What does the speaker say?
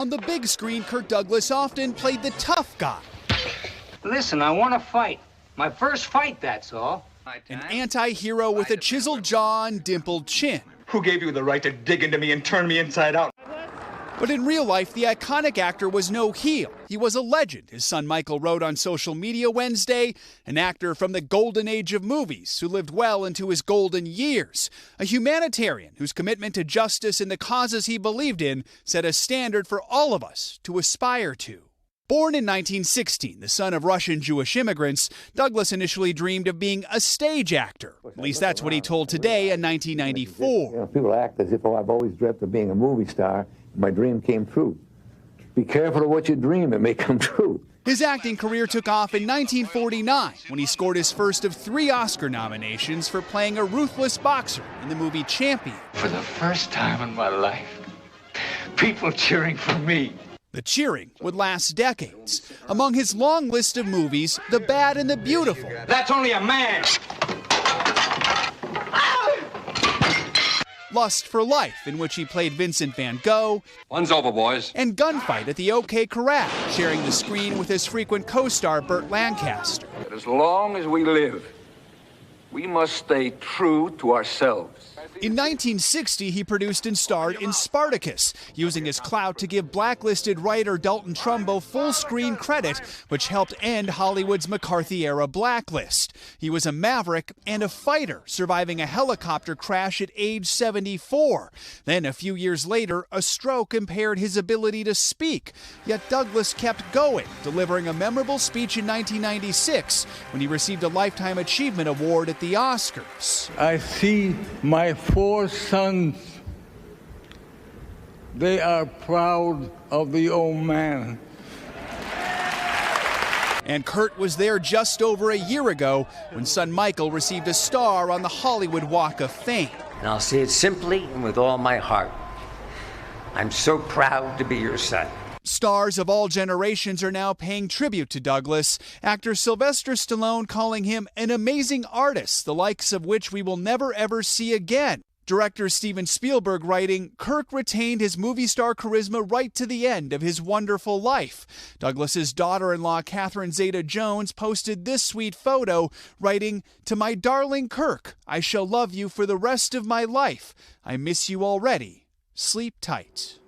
On the big screen, Kirk Douglas often played the tough guy. Listen, I want to fight. My first fight, that's all. An anti-hero with a chiseled jaw and dimpled chin. Who gave you the right to dig into me and turn me inside out? But in real life, the iconic actor was no heel. He was a legend, his son Michael wrote on social media Wednesday, an actor from the golden age of movies who lived well into his golden years, a humanitarian whose commitment to justice and the causes he believed in set a standard for all of us to aspire to. Born in 1916, the son of Russian Jewish immigrants, Douglas initially dreamed of being a stage actor. At least that's what he told Today in 1994. People act as if, I've always dreamt of being a movie star. My dream came true. Be careful of what you dream, it may come true. His acting career took off in 1949 when he scored his first of 3 Oscar nominations for playing a ruthless boxer in the movie Champion. For the first time in my life, people cheering for me. The cheering would last decades. Among his long list of movies, The Bad and the Beautiful. That's only a man. Lust for Life, in which he played Vincent van Gogh. One's over, boys. And Gunfight at the OK Corral, sharing the screen with his frequent co-star Burt Lancaster. But as long as we live, we must stay true to ourselves. In 1960, he produced and starred in Spartacus, using his clout to give blacklisted writer Dalton Trumbo full screen credit, which helped end Hollywood's McCarthy-era blacklist. He was a maverick and a fighter, surviving a helicopter crash at age 74. Then, a few years later, a stroke impaired his ability to speak. Yet Douglas kept going, delivering a memorable speech in 1996 when he received a Lifetime Achievement Award at the Oscars. I see my 4 sons. They are proud of the old man. And Kurt was there just over a year ago when son Michael received a star on the Hollywood Walk of Fame. And I'll say it simply and with all my heart. I'm so proud to be your son. Stars of all generations are now paying tribute to Douglas. Actor Sylvester Stallone calling him an amazing artist, the likes of which we will never ever see again. Director Steven Spielberg writing, Kirk retained his movie star charisma right to the end of his wonderful life. Douglas's daughter-in-law Catherine Zeta-Jones posted this sweet photo, writing, "To my darling Kirk, I shall love you for the rest of my life. I miss you already. Sleep tight."